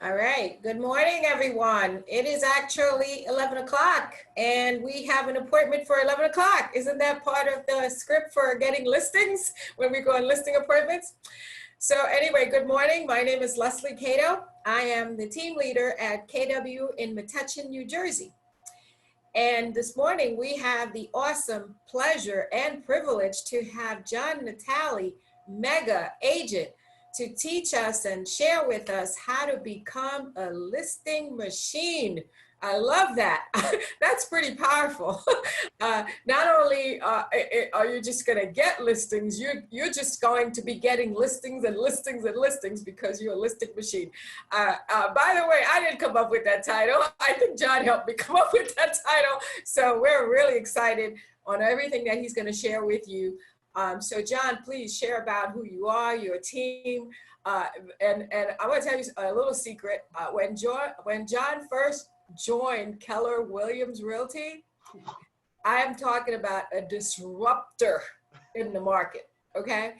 All right. Good morning, everyone. It is actually 11 o'clock and we have an appointment for 11 o'clock. Isn't that part of the script for getting listings when we go on listing appointments? So anyway, good morning. My name is Leslie Cato. I am the team leader at KW in Metuchen, New Jersey. And this morning we have the awesome pleasure and privilege to have John Natale, mega agent, to teach us and share with us how to become a listing machine. I love that. That's pretty powerful. Not only are you just going to get listings, you're just going to be getting listings and listings and listings because you're a listing machine. By the way, I didn't come up with that title. I think John helped me come up with that title. So we're really excited on everything that he's going to share with you. So John, please share about who you are, your team, and I want to tell you a little secret. When John first joined Keller Williams Realty, I am talking about a disruptor in the market, okay?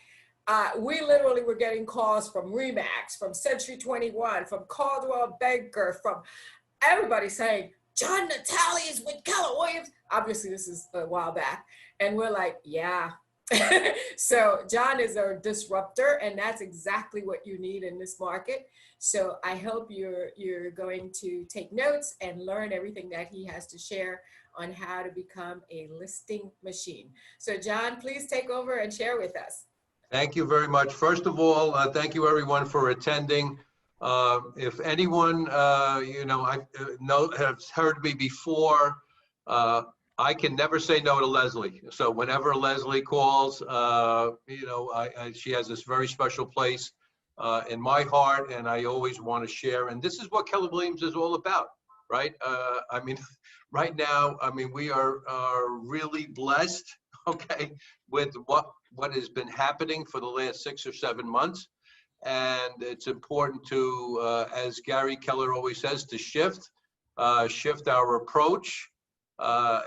We literally were getting calls from RE/MAX, from Century 21, from Caldwell Banker, from everybody saying, John Natale is with Keller Williams. Obviously, this is a while back. And we're like, yeah. So John is a disruptor, and that's exactly what you need in this market. So I hope you're going to take notes and learn everything that he has to share on how to become a listing machine. So John, please take over and share with us. Thank you very much. First of all, thank you everyone for attending. If anyone has heard me before, I can never say no to Leslie. So whenever Leslie calls, she has this very special place in my heart, and I always want to share. And this is what Keller Williams is all about, right? Right now, we are really blessed, okay, with what has been happening for the last 6 or 7 months. And it's important to, as Gary Keller always says, to shift our approach.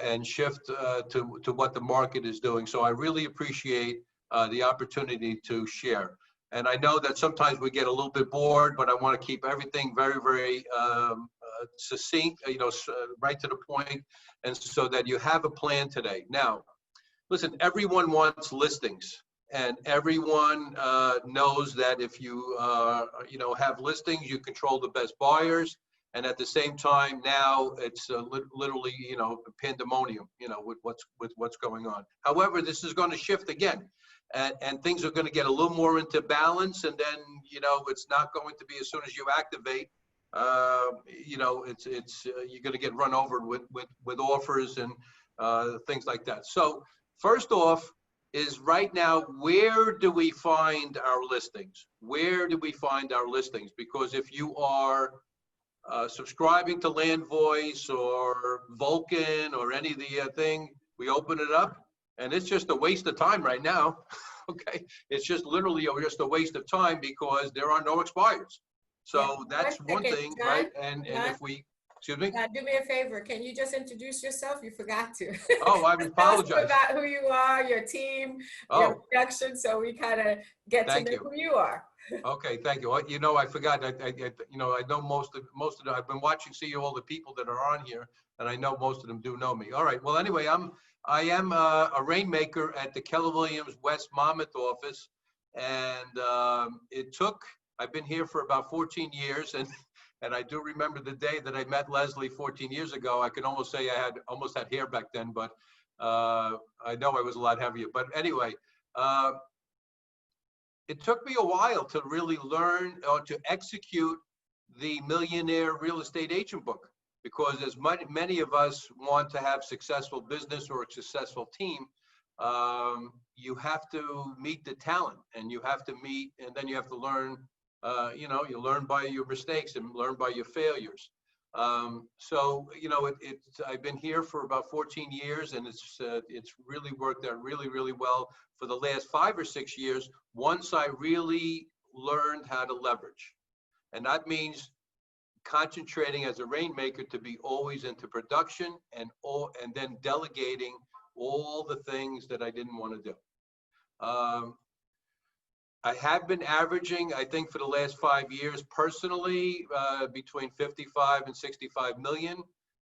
And shift to what the market is doing. So I really appreciate the opportunity to share. And I know that sometimes we get a little bit bored, but I want to keep everything very, very succinct, right to the point, and so that you have a plan today. Now, listen, everyone wants listings, and everyone knows that if you have listings, you control the best buyers. And at the same time, now it's literally, pandemonium, with what's going on. However, this is going to shift again, and things are going to get a little more into balance. And then, it's not going to be as soon as you activate, you're going to get run over with offers and things like that. So first off is right now, where do we find our listings? Where do we find our listings? Because if you are subscribing to Land Voice or Vulcan or any of the thing, we open it up and it's just a waste of time right now. Okay, it's just literally just a waste of time because there are no expires. So that's one thing, John, right? And if we, excuse me? Do me a favor. Can you just introduce yourself? You forgot to. Oh, I apologize. Tell us about who you are, your team, your production, so we kind of get to know who you are. Okay, thank you. I forgot. I know most of them. I've been watching, see all the people that are on here, and I know most of them do know me. All right. Well, anyway, I am a rainmaker at the Keller Williams West Monmouth office, and I've been here for about 14 years, and I do remember the day that I met Leslie 14 years ago. I can almost say I almost had hair back then, but I know I was a lot heavier. But anyway. It took me a while to really learn or to execute the Millionaire Real Estate Agent book, because as many of us want to have successful business or a successful team, you have to meet the talent, and you have to meet, and then you have to learn, you learn by your mistakes and learn by your failures. I've been here for about 14 years, and it's really worked out really, really well for the last 5 or 6 years. Once I really learned how to leverage, and that means concentrating as a rainmaker to be always into production and then delegating all the things that I didn't want to do. I have been averaging, I think for the last 5 years personally, between 55 and 65 million.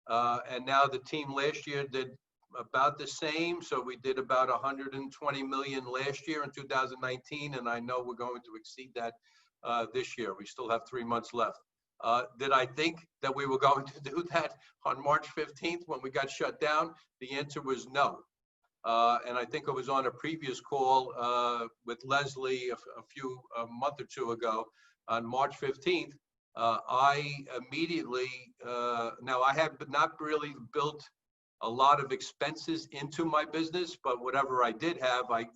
And now the team last year did about the same. So we did about 120 million last year in 2019. And I know we're going to exceed that this year. We still have 3 months left. Did I think that we were going to do that on March 15th when we got shut down? The answer was no. And I think I was on a previous call with Leslie a month or two ago on March 15th. I immediately, now I have not really built a lot of expenses into my business, but whatever I did have, I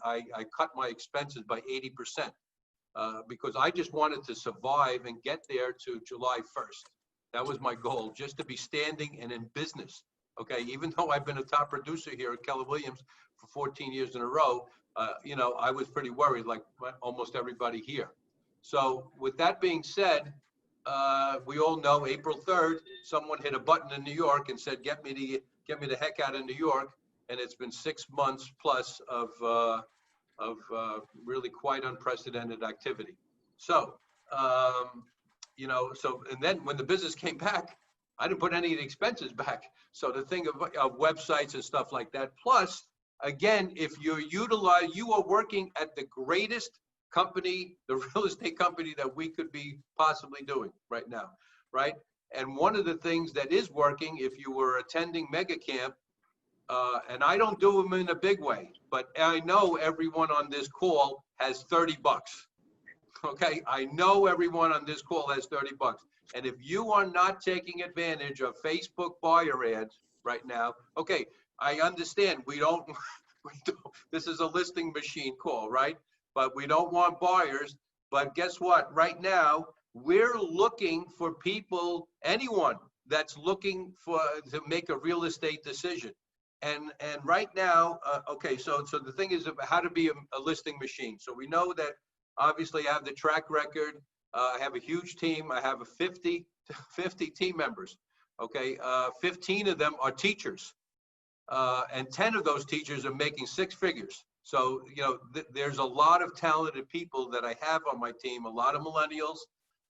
cut my expenses by 80%. Because I just wanted to survive and get there to July 1st. That was my goal, just to be standing and in business. Okay, even though I've been a top producer here at Keller Williams for 14 years in a row, you know, I was pretty worried, like almost everybody here. So with that being said, we all know April 3rd, someone hit a button in New York and said, get me the heck out of New York. And it's been 6 months plus of really quite unprecedented activity. So, you know, and then when the business came back, I didn't put any of the expenses back. So the thing of websites and stuff like that. Plus, again, if you are working at the greatest company, the real estate company that we could be possibly doing right now, right? And one of the things that is working, if you were attending Mega Camp, and I don't do them in a big way, but I know everyone on this call has 30 bucks. Okay, I know everyone on this call has 30 bucks. And if you are not taking advantage of Facebook buyer ads right now, okay, I understand we don't, this is a listing machine call, right? But we don't want buyers. But guess what? Right now, we're looking for people, anyone that's looking to make a real estate decision. And right now, okay, so the thing is how to be a listing machine. So we know that obviously I have the track record. I have a huge team. I have 50 team members. Okay, 15 of them are teachers, and 10 of those teachers are making 6 figures. So you know, there's a lot of talented people that I have on my team. A lot of millennials,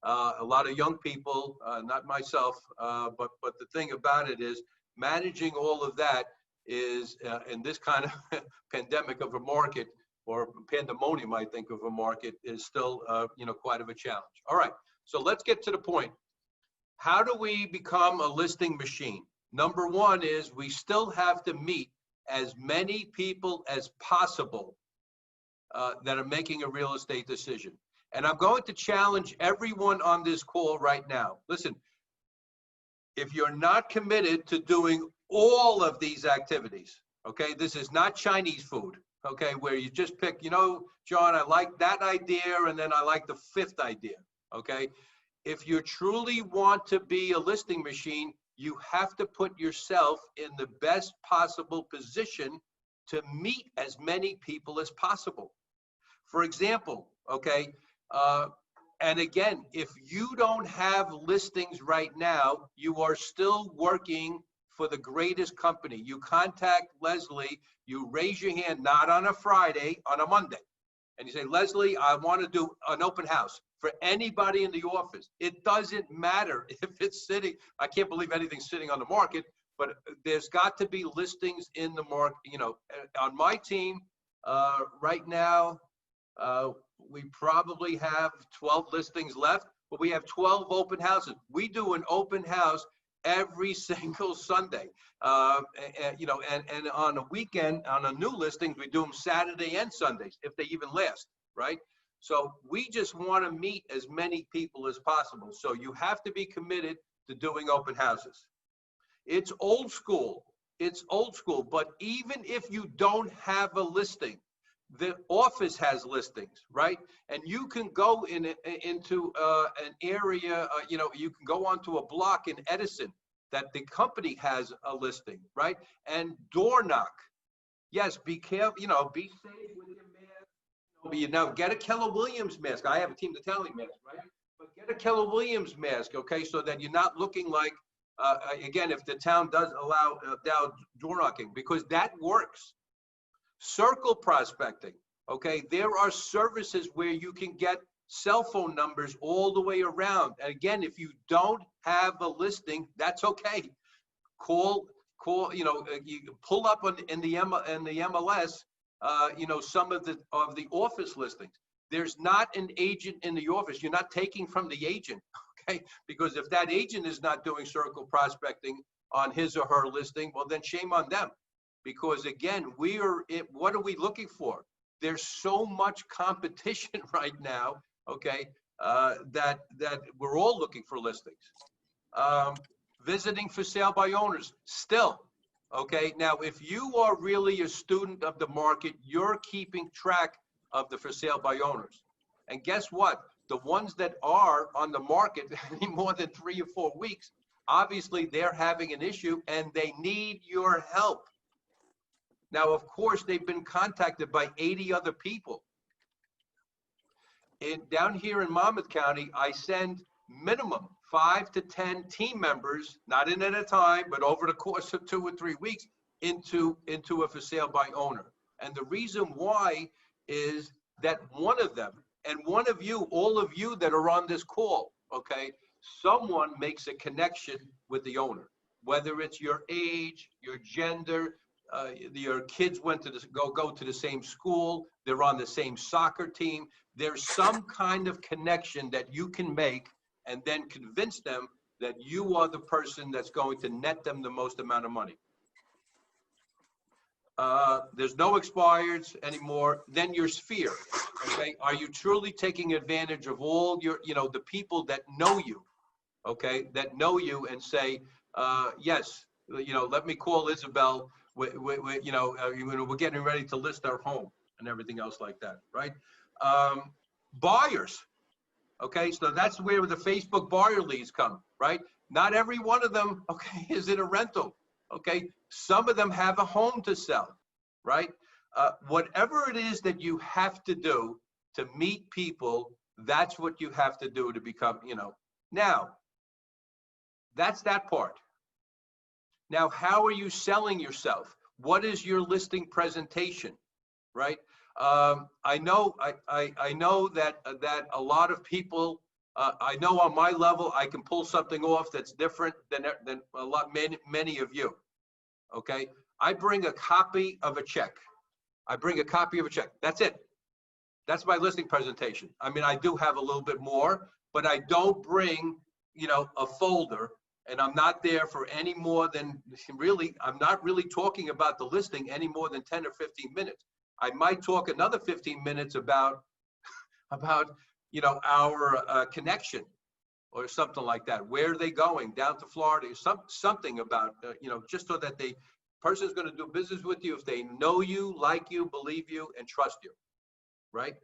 a lot of young people. Not myself, but the thing about it is managing all of that is in this kind of pandemic of a market, or pandemonium, I think, of a market, is still, you know, quite of a challenge. All right, so let's get to the point. How do we become a listing machine? Number one is we still have to meet as many people as possible that are making a real estate decision. And I'm going to challenge everyone on this call right now. Listen, if you're not committed to doing all of these activities, okay, this is not Chinese food, okay, where you just pick, you know, John, I like that idea, and then I like the 5th idea, okay? If you truly want to be a listing machine, you have to put yourself in the best possible position to meet as many people as possible. For example, okay, and again, if you don't have listings right now, you are still working for the greatest company. You contact Leslie, you raise your hand, not on a Friday, on a Monday. And you say, Leslie, I want to do an open house for anybody in the office. It doesn't matter if it's sitting, I can't believe anything's sitting on the market, but there's got to be listings in the market. You know, on my team right now, we probably have 12 listings left, but we have 12 open houses. We do an open house every single Sunday, you know, and on a weekend, on a new listings, we do them Saturday and Sundays, if they even last, right? So we just want to meet as many people as possible. So you have to be committed to doing open houses. It's old school. It's old school. But even if you don't have a listing, the office has listings, right? And you can go into an area, you know, you can go onto a block in Edison that the company has a listing, right? And door knock. Yes, be careful, you know, be safe with your mask. You know, get a Keller Williams mask. I have a Team Tally mask, right? But get a Keller Williams mask, okay, so that you're not looking like, again, if the town does allow door knocking, because that works. Circle prospecting, Okay, there are services where you can get cell phone numbers all the way around. And again, if you don't have a listing, that's okay. Call, you pull up in the MLS, some of the office listings. There's not an agent in the office. You're not taking from the agent, okay? Because if that agent is not doing circle prospecting on his or her listing, well, then shame on them. Because again, what are we looking for? There's so much competition right now, okay, that we're all looking for listings. Visiting for sale by owners, still, okay? Now, if you are really a student of the market, you're keeping track of the for sale by owners. And guess what? The ones that are on the market any more than 3 or 4 weeks, obviously they're having an issue and they need your help. Now, of course, they've been contacted by 80 other people. Down here in Monmouth County, I send minimum 5 to 10 team members, not in at a time, but over the course of 2 or 3 weeks, into a for sale by owner. And the reason why is that one of them, and one of you, all of you that are on this call, okay, someone makes a connection with the owner, whether it's your age, your gender, your kids went to go to the same school, they're on the same soccer team. There's some kind of connection that you can make and then convince them that you are the person that's going to net them the most amount of money. There's no expireds anymore. Then your sphere, okay? Are you truly taking advantage of all your, the people that know you, okay? That know you and say, yes, let me call Isabel. We're getting ready to list our home and everything else like that, right? Buyers. Okay, so that's where the Facebook buyer leads come, right? Not every one of them, okay, is in a rental, okay? Some of them have a home to sell, right? Whatever it is that you have to do to meet people, that's what you have to do to become, Now, that's that part. Now, how are you selling yourself? What is your listing presentation, right? I know that a lot of people, I know on my level, I can pull something off that's different than many of you, okay? I bring a copy of a check. That's it. That's my listing presentation. I mean, I do have a little bit more, but I don't bring, a folder, and I'm not there for any more than, really, I'm not really talking about the listing any more than 10 or 15 minutes. I might talk another 15 minutes about our connection or something like that. Where are they going? Down to Florida? Something about, just so that person's going to do business with you if they know you, like you, believe you, and trust you, right?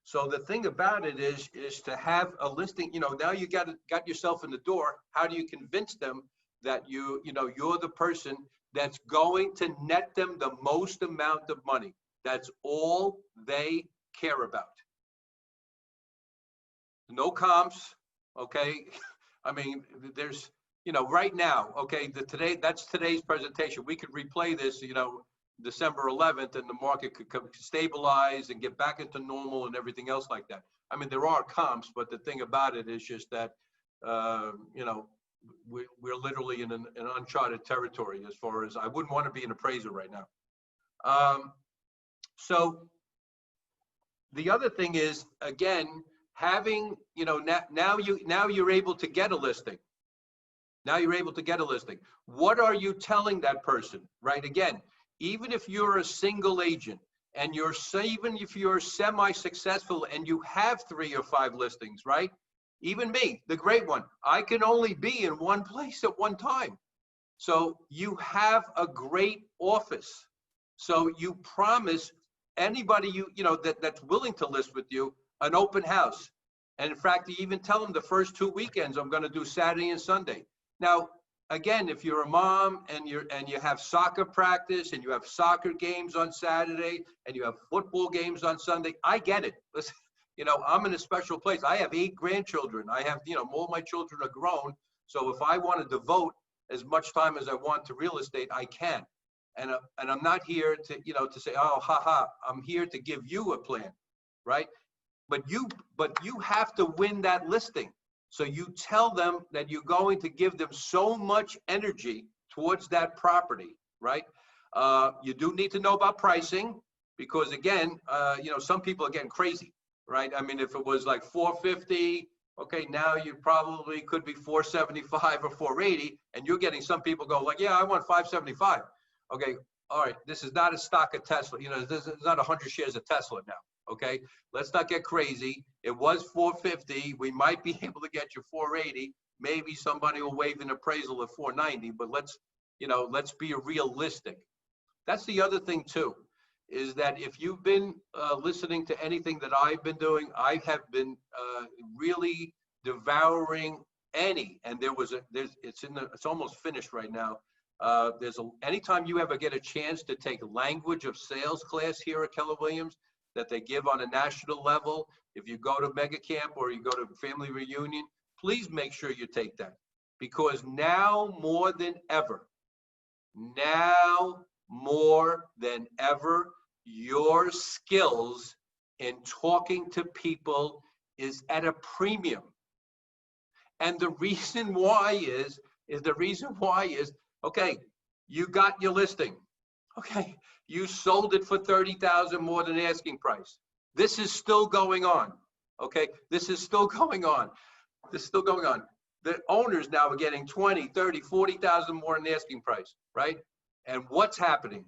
So the thing about it is to have a listing, now you got yourself in the door. How do you convince them that you're the person that's going to net them the most amount of money? That's all they care about. No comps, okay? I mean, there's, right now, okay, that's today's presentation. We could replay this, December 11th, and the market could stabilize and get back into normal and everything else like that. I mean, there are comps, but the thing about it is just that, we're literally in an uncharted territory as far as I wouldn't want to be an appraiser right now. So the other thing is, again, having, now you're able to get a listing. Now you're able to get a listing. What are you telling that person, right? Again, even if you're a single agent and even if you're semi-successful and you have 3 or 5 listings, right? Even me, the great one, I can only be in one place at one time. So you have a great office. So you promise anybody that's willing to list with you an open house. And in fact, you even tell them the first 2 weekends, I'm going to do Saturday and Sunday. Now, again, if you're a mom and you have soccer practice and you have soccer games on Saturday and you have football games on Sunday, I get it. Listen, I'm in a special place. I have 8 grandchildren. I have, all my children are grown. So if I want to devote as much time as I want to real estate, I can. And I'm not here to, to say, oh, haha, I'm here to give you a plan, right? But you have to win that listing. So you tell them that you're going to give them so much energy towards that property, right? You do need to know about pricing because again, some people are getting crazy, right? I mean, if it was like 450, okay, now you probably could be 475 or 480, and you're getting some people go like, yeah, I want 575. Okay, all right, this is not a stock of Tesla. This is not 100 shares of Tesla now. Okay, let's not get crazy. It was 450. We might be able to get you 480. Maybe somebody will waive an appraisal at 490. But let's be realistic. That's the other thing too, is that if you've been listening to anything that I've been doing, I have been really devouring any. And it's almost finished right now. Anytime you ever get a chance to take language of sales class here at Keller Williams that they give on a national level, if you go to Mega Camp or you go to Family Reunion, please make sure you take that. Because now more than ever, your skills in talking to people is at a premium. And the reason why is okay, you got your listing. Okay, you sold it for $30,000 more than asking price. This is still going on. Okay, this is still going on. The owners now are getting 20, 30, 40,000 more than asking price, right? And what's happening?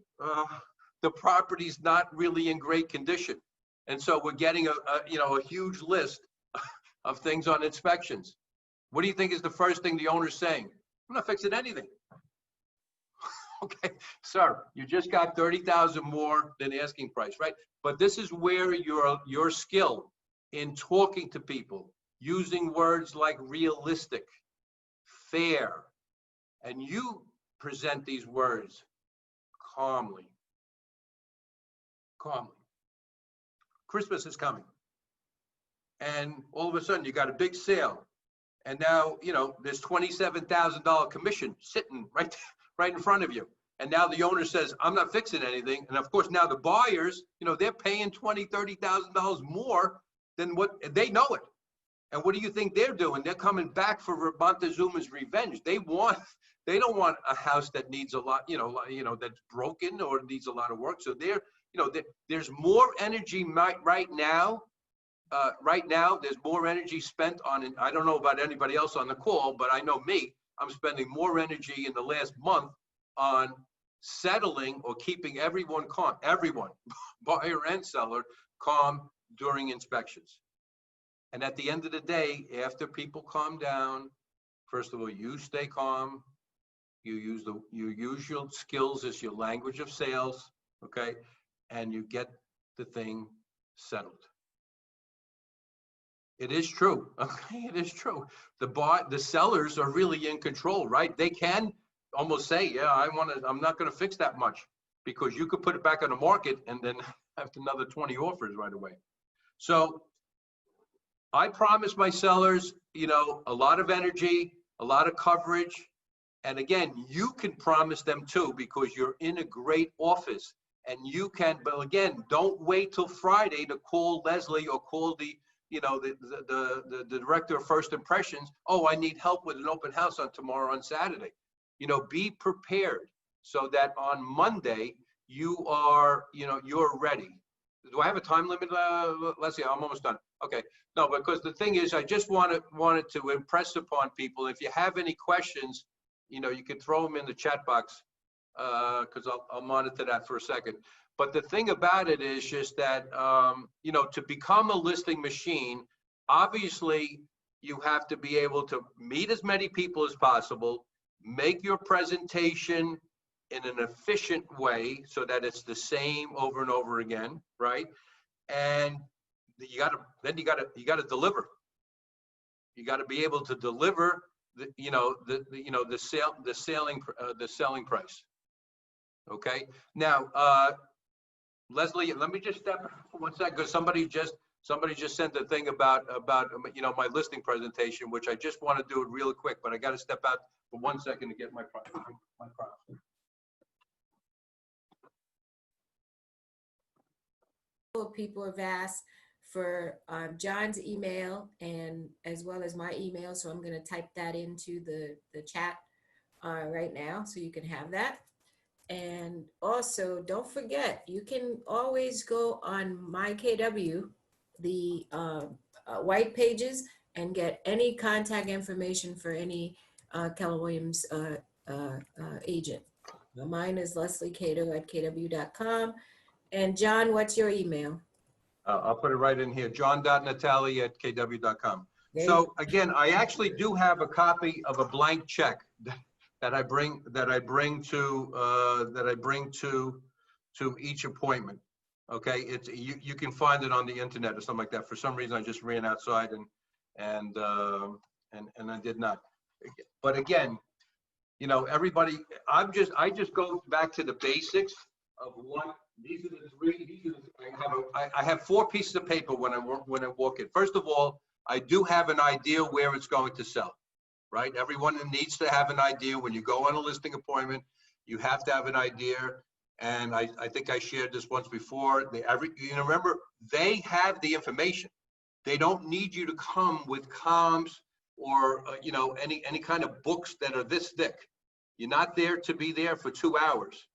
The property's not really in great condition. And so we're getting a huge list of things on inspections. What do you think is the first thing the owner's saying? I'm not fixing anything. Okay, sir, you just got 30,000 more than asking price, right? But this is where your skill in talking to people, using words like realistic, fair, and you present these words calmly. Christmas is coming. And all of a sudden you got a big sale. And now, there's $27,000 commission sitting right in front of you. And now the owner says, I'm not fixing anything. And of course, now the buyers, they're paying $20,000, $30,000 more than what they know it. And what do you think they're doing? They're coming back for Montezuma's revenge. They don't want a house that needs a lot, that's broken or needs a lot of work. So there's more energy right now. There's more energy spent on it. I don't know about anybody else on the call, but I know me. I'm spending more energy in the last month on settling or keeping everyone calm, buyer and seller, calm during inspections. And at the end of the day, after people calm down, first of all, you stay calm. You use your skills as your language of sales, okay? And you get the thing settled. It is true. Okay, it is true. The sellers are really in control, right? They can almost say, yeah, I'm not going to fix that much, because you could put it back on the market and then have another 20 offers right away. So I promise my sellers, a lot of energy, a lot of coverage. And again, you can promise them too, because you're in a great office and you can, but again, don't wait till Friday to call Leslie or call the director of first impressions. Oh, I need help with an open house tomorrow on Saturday. Be prepared so that on Monday you are, you're ready. Do I have a time limit, Leslie? I'm almost done. Okay. No, because the thing is, I just wanted to impress upon people. If you have any questions, you can throw them in the chat box, because I'll monitor that for a second. But the thing about it is just that, to become a listing machine, obviously you have to be able to meet as many people as possible, make your presentation in an efficient way so that it's the same over and over again, right? And you gotta deliver. You gotta be able to deliver the selling price. Okay. Now, Leslie, let me just step for 1 second, because somebody just sent a thing about my listing presentation, which I just want to do it real quick, but I got to step out for 1 second to get my product. of people have asked for John's email and as well as my email. So I'm going to type that into the chat right now so you can have that. And also, don't forget, you can always go on my KW, the white pages, and get any contact information for any Keller Williams agent. Mine is lesliecato@kw.com. And John, what's your email? I'll put it right in here, john.natali@kw.com. There you So again, I actually do have a copy of a blank check that I bring to each appointment. Okay, it's you can find it on the internet or something like that. For some reason, I just ran outside and I did not. But again, you know, everybody, I just go back to the basics of what these are the three. I have 4 pieces of paper when I walk in. First of all, I do have an idea where it's going to sell. Right? Everyone needs to have an idea. When you go on a listing appointment, you have to have an idea. And I think I shared this once before. Remember, they have the information. They don't need you to come with comms or, any kind of books that are this thick. You're not there to be there for 2 hours.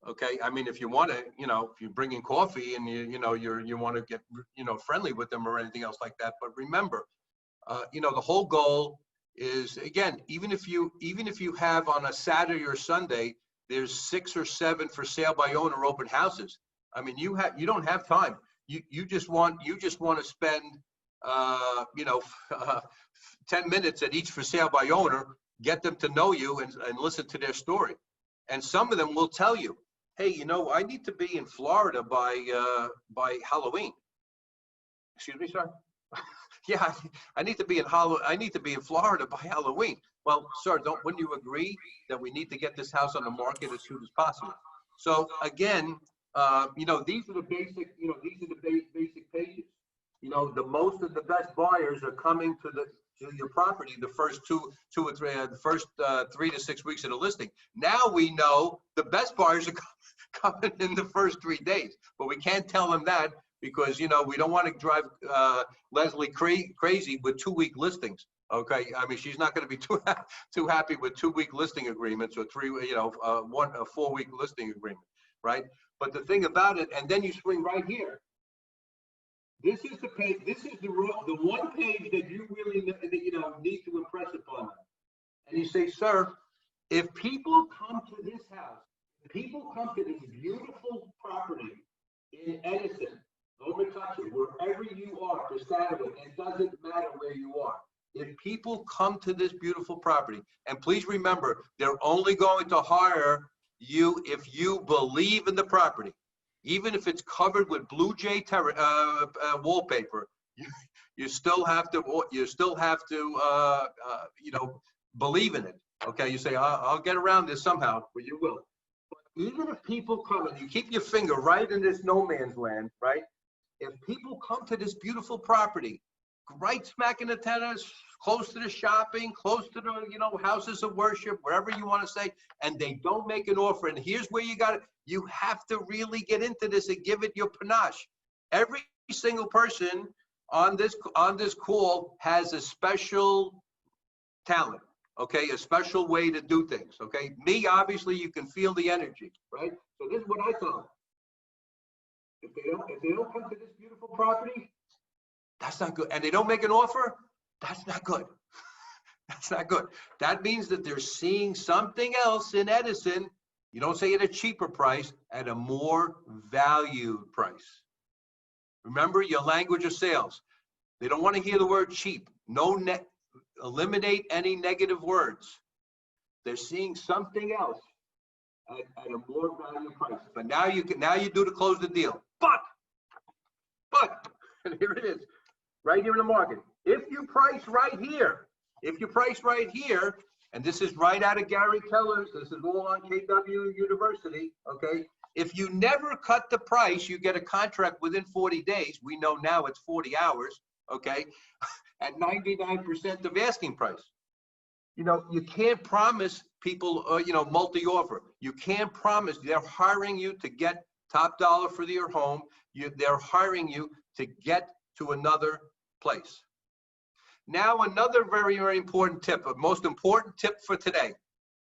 Okay. I mean, if you want to, if you're bringing coffee and you want to get, friendly with them or anything else like that. But remember, the whole goal is, again, even if you have on a Saturday or Sunday, there's 6 or 7 for sale by owner open houses. I mean, you don't have time. You just want to spend 10 minutes at each for sale by owner, get them to know you and listen to their story. And some of them will tell you, hey, I need to be in Florida by Halloween. Excuse me, sir? Yeah, I need to be in Florida by Halloween. Well, sir, wouldn't you agree that we need to get this house on the market as soon as possible? So again, these are the basic, basic pages. The most of the best buyers are coming to your property the first two or three, the first 3 to 6 weeks of the listing. Now we know the best buyers are coming in the first 3 days, but we can't tell them that, because we don't want to drive Leslie crazy with 2-week listings. Okay, I mean, she's not going to be too happy with 2-week listing agreements or 4-week listing agreement, right? But the thing about it, and then you swing right here. This is the page. This is the one page that you really need to impress upon them. And you say, sir, if people come to this house, if people come to this beautiful property in Edison, Ometucky, wherever you are for Saturday, it doesn't matter where you are. If people come to this beautiful property, and please remember, they're only going to hire you if you believe in the property. Even if it's covered with Blue Jay wallpaper, you still have to believe in it. Okay, you say, I'll get around this somehow, but you will. But even if people come and you keep your finger right in this no man's land, right? If people come to this beautiful property, right smack in the tennis, close to the shopping, close to the houses of worship, wherever you want to say, and they don't make an offer, and here's where you have to really get into this and give it your panache. Every single person on this call has a special talent, okay, a special way to do things, okay. Me, obviously, you can feel the energy, right? So this is what I tell them. If they don't come to this beautiful property, that's not good. And they don't make an offer, that's not good. That's not good. That means that they're seeing something else in Edison. You don't say at a cheaper price, at a more valued price. Remember your language of sales. They don't want to hear the word cheap. Eliminate any negative words. They're seeing something else at a more valued price. But now you do to close the deal. But, and here it is, right here in the market. If you price right here, and this is right out of Gary Keller's, this is all on KW University, okay? If you never cut the price, you get a contract within 40 days. We know now it's 40 hours, okay? At 99% of asking price. You can't promise people, multi-offer. You can't promise. They're hiring you to get top dollar for your home. They're hiring you to get to another place. Now, another very, very important tip, the most important tip for today.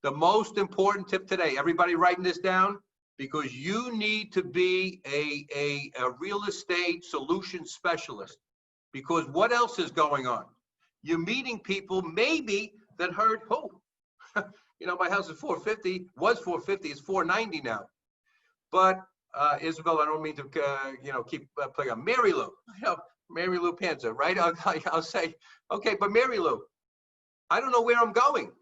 The most important tip today. Everybody writing this down? Because you need to be a real estate solution specialist. Because what else is going on? You're meeting people maybe that heard, oh, you know, my house is 450, was 450, it's 490 now. But Isabel, I don't mean to, you know, keep playing on Mary Lou. You know, Mary Lou Panza, right? I'll say, okay, but Mary Lou, I don't know where I'm going.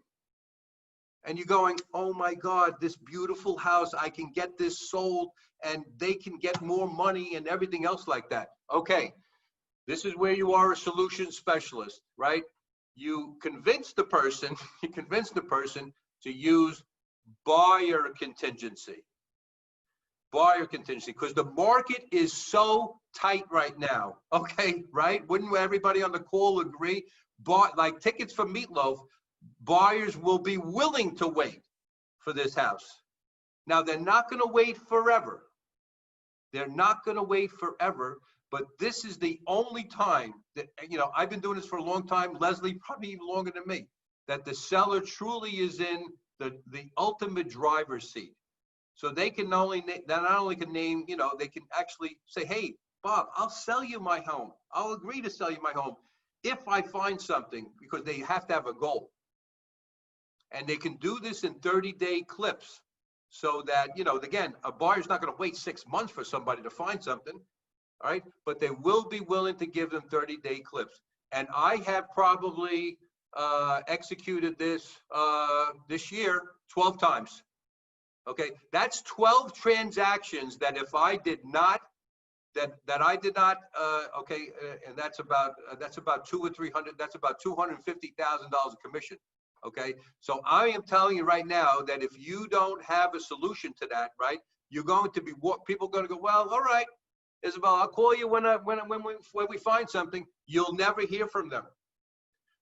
And you're going, oh my God, this beautiful house, I can get this sold and they can get more money and everything else like that. Okay, this is where you are a solution specialist, right? You convince the person, to use buyer contingency. Buyer contingency, because the market is so tight right now, okay, right? Wouldn't everybody on the call agree? Like tickets for Meatloaf, buyers will be willing to wait for this house. Now, they're not going to wait forever. They're not going to wait forever, but this is the only time that, you know, I've been doing this for a long time, Leslie, probably even longer than me, that the seller truly is in the ultimate driver's seat. So they can not only can name, you know, they can actually say, hey, Bob, I'll sell you my home. I'll agree to sell you my home if I find something, because they have to have a goal. And they can do this in 30-day clips so that, you know, again, a buyer's not going to wait 6 months for somebody to find something, all right? But they will be willing to give them 30-day clips. And I have probably executed this this year 12 times. Okay, that's 12 transactions that if I did not, and that's about $200 or $300, that's about $250,000 of commission. Okay, so I am telling you right now that if you don't have a solution to that, right, you're going to be, people are going to go, well, all right, Isabel, I'll call you when we find something. You'll never hear from them,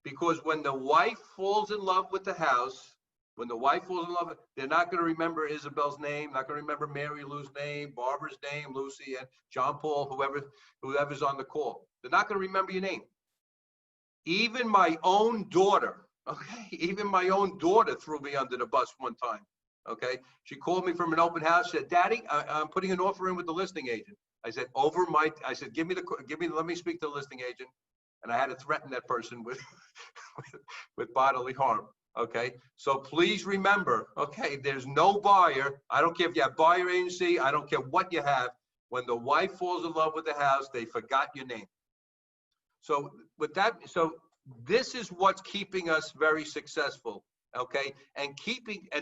because when the wife falls in love with the house, they're not going to remember Isabel's name, not going to remember Mary Lou's name, Barbara's name, Lucy, and John Paul, whoever's on the call. They're not going to remember your name. Even my own daughter, okay, even my own daughter threw me under the bus one time, okay? She called me from an open house, said, Daddy, I'm putting an offer in with the listing agent. I said, let me speak to the listing agent. And I had to threaten that person with bodily harm. Okay, so please remember, okay, there's no buyer. I don't care if you have buyer agency. I don't care what you have. When the wife falls in love with the house, they forgot your name. So with that, so this is what's keeping us very successful. Okay, and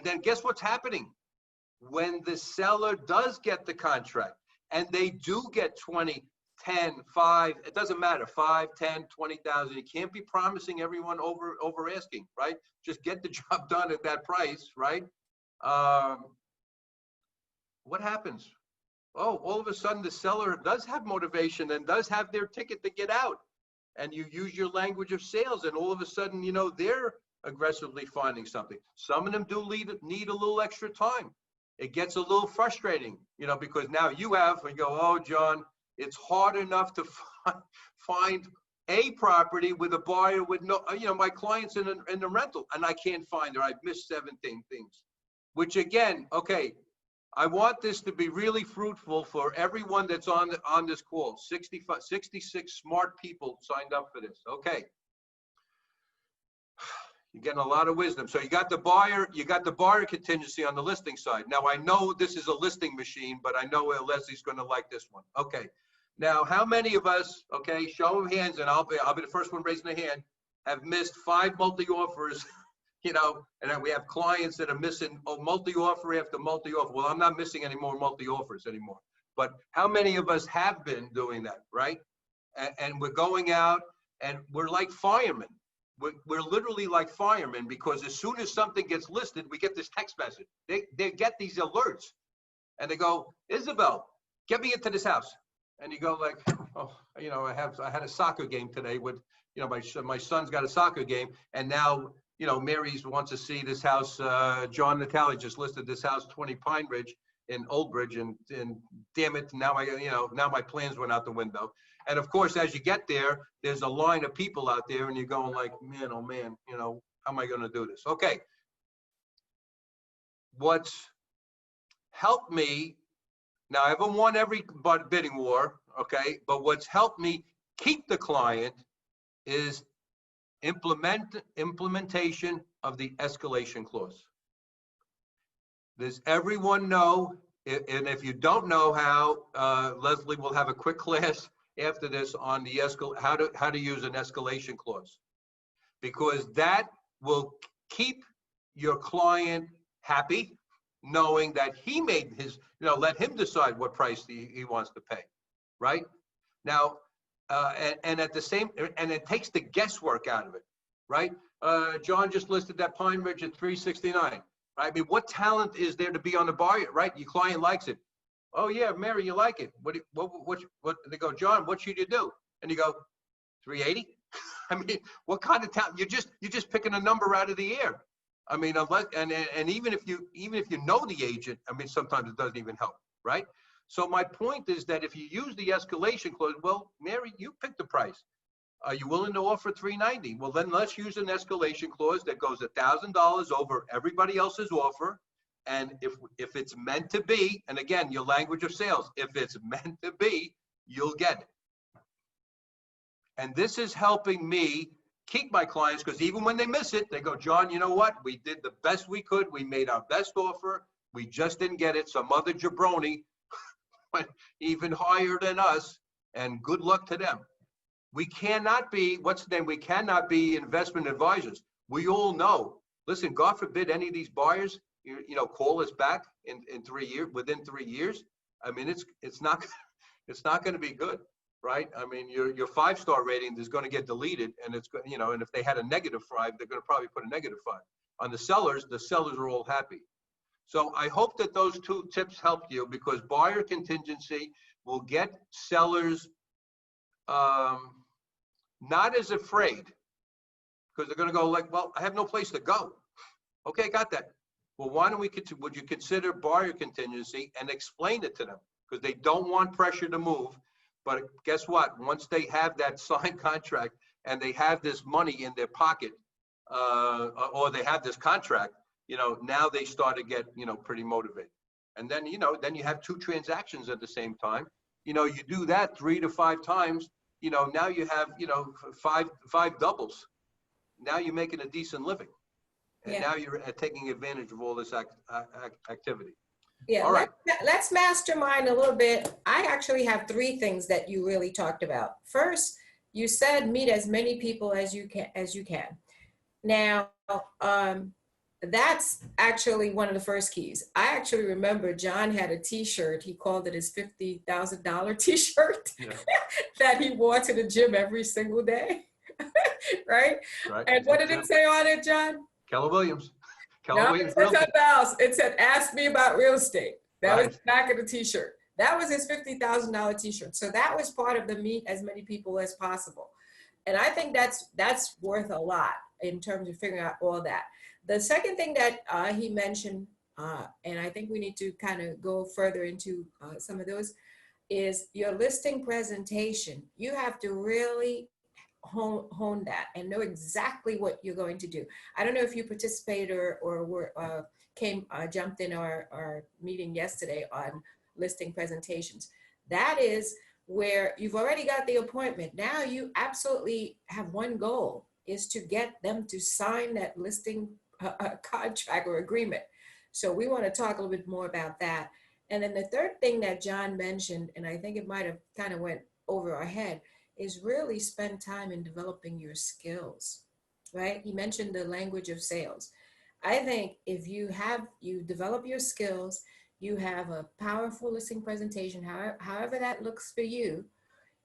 then guess what's happening? When the seller does get the contract and they do get 20, 10, 5, it doesn't matter, 5, 10, 20,000. You can't be promising everyone over asking, right? Just get the job done at that price, right? What happens? Oh, all of a sudden the seller does have motivation and does have their ticket to get out. And you use your language of sales, and all of a sudden, you know, they're aggressively finding something. Some of them do need a little extra time. It gets a little frustrating, you know, because now you go, oh, John, it's hard enough to find a property with a buyer with no, you know, my client's in the rental and I can't find her. I've missed 17 things, which again, okay, I want this to be really fruitful for everyone that's on this call. 66 smart people signed up for this. Okay. You're getting a lot of wisdom. So you got the buyer contingency on the listing side. Now I know this is a listing machine, but I know Leslie's going to like this one. Okay. Now, how many of us, okay, show of hands, and I'll be the first one raising a hand, have missed 5 multi-offers, you know, and then we have clients that are missing multi-offer after multi-offer. Well, I'm not missing any more multi-offers anymore. But how many of us have been doing that, right? And we're going out and we're like firemen. We're literally like firemen, because as soon as something gets listed, we get this text message. They get these alerts and they go, Isabel, get me into this house. And you go like, oh, you know, I had a soccer game today with, you know, my son's got a soccer game, and now, you know, Mary's wants to see this house. John Natale just listed this house, 20 Pine Ridge. in Old Bridge, and damn it, now now my plans went out the window. And of course, as you get there, there's a line of people out there, and you're going like, man, oh man, how am I going to do this? Okay. What's helped me, now I haven't won every bidding war, okay, but what's helped me keep the client is implementation of the escalation clause. Does everyone know? And if you don't know how, Leslie will have a quick class after this on the how to use an escalation clause, because that will keep your client happy, knowing that he made his, let him decide what price he wants to pay, right? Now, and at the same, and it takes the guesswork out of it, right? John just listed that Pine Ridge at 369. I mean, what talent is there to be on the buyer, right? Your client likes it. Oh yeah, Mary, you like it. What they go, John, what should you do? And you go, 380. I mean, what kind of talent? You're just picking a number out of the air. I mean, unless, and even if you know the agent, I mean, sometimes it doesn't even help, right? So my point is that if you use the escalation clause, well, Mary, you pick the price. Are you willing to offer 390? Well, then let's use an escalation clause that goes $1,000 over everybody else's offer. And if it's meant to be, and again, your language of sales, if it's meant to be, you'll get it. And this is helping me keep my clients, because even when they miss it, they go, John, you know what? We did the best we could. We made our best offer. We just didn't get it. Some other jabroni went even higher than us, and good luck to them. We cannot be, what's the name? We cannot be investment advisors. We all know, listen, God forbid any of these buyers, call us back in 3 years, within 3 years. I mean, it's not going to be good, right? I mean, your 5-star rating is going to get deleted, and it's, and if they had a -5, they're going to probably put a -5. On the sellers are all happy. So I hope that those 2 tips helped you, because buyer contingency will get sellers not as afraid, because they're going to go like, well, I have no place to go. Okay, got that. Well, why don't would you consider buyer contingency and explain it to them? Because they don't want pressure to move. But guess what? Once they have that signed contract and they have this money in their pocket, or they have this contract, now they start to get, pretty motivated. And then, then you have 2 transactions at the same time. You do that 3 to 5 times, now you have, five doubles. Now you're making a decent living. And now you're taking advantage of all this activity. Yeah, all right. Let's mastermind a little bit. I actually have 3 things that you really talked about. First, you said meet as many people as you can. Now, that's actually one of the first keys. I actually remember John had a T-shirt. He called it his $50,000 T-shirt that he wore to the gym every single day, right? And what did it say on it, John? Keller Williams. It said something else. It said, ask me about real estate. That was the back of the T-shirt. That was his $50,000 T-shirt. So that was part of the meet as many people as possible. And I think that's worth a lot in terms of figuring out all that. The second thing that he mentioned, and I think we need to kind of go further into some of those, is your listing presentation. You have to really hone that and know exactly what you're going to do. I don't know if you participated or were jumped in our meeting yesterday on listing presentations. That is where you've already got the appointment. Now you absolutely have one goal, is to get them to sign that listing contract or agreement. So we want to talk a little bit more about that. And then the third thing that John mentioned, and I think it might have kind of went over our head, is really spend time in developing your skills, right? He mentioned the language of sales. I think if you develop your skills, you have a powerful listing presentation, however that looks for you,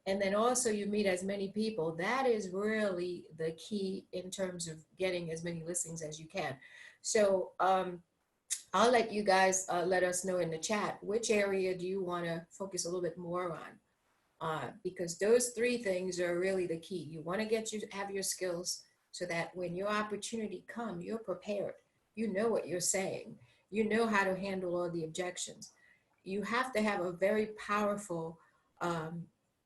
and then also you meet as many people, that is really the key in terms of getting as many listings as you can. So I'll let you guys let us know in the chat, which area do you want to focus a little bit more on? Because those 3 things are really the key. You want to have your skills so that when your opportunity comes, you're prepared. You know what you're saying. You know how to handle all the objections. you have to have a very powerful